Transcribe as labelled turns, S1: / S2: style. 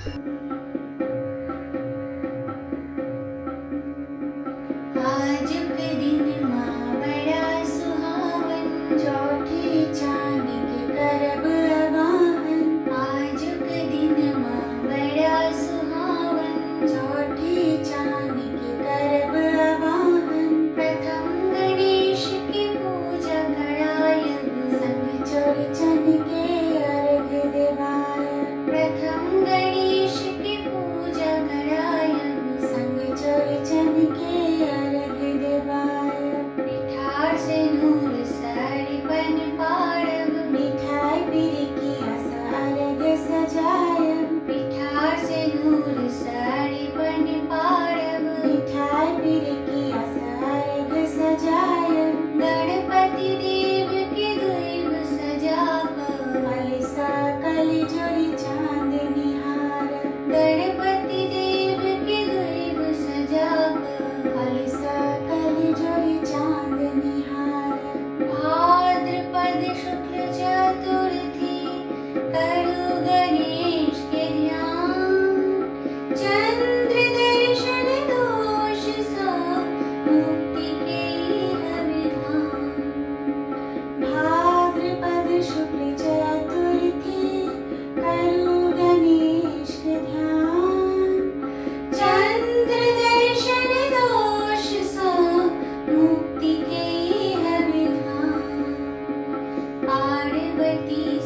S1: आज के दिन माँ बड़ा सुहावन, चौठी चाँद के करब अगाहन। आज के दिन माँ बड़ा सुहावन, चौठी चाँद के करब अगाहन। प्रथम गणेश की पूजा करायब, संग चौरचन के अर्घ देवायब। प्रथम गणेश की पूजा करायब, संग चौरचन के अर्घ देवायब। मिठार से नूर साड़ीपन पाड़ब, मिठाई पिरिकिया सा अर्घ सजायब। मिठार से नूर साड़ीपन पाड़ब, मिठाई पिरिकिया सा अर्घ सजायब। गणपति देव के दुइब सजाब, कलसा कलिजुरी चाँद निहारब। गणपति देव के दुइब सजाब, कलसा कलिजुरी चाँद निहारब। भाद्रपद शुक्ल चतुर्थी, करु गणेश के ध्यान। चंद्र दर्शन दोष सो, मुक्ति के इह विधान। भाद्रपद शुक्ल चतुर्थी, करु गणेश के ध्यान। चंद्र दर्शन दोष सो, मुक्ति के इह विधान। पार्वती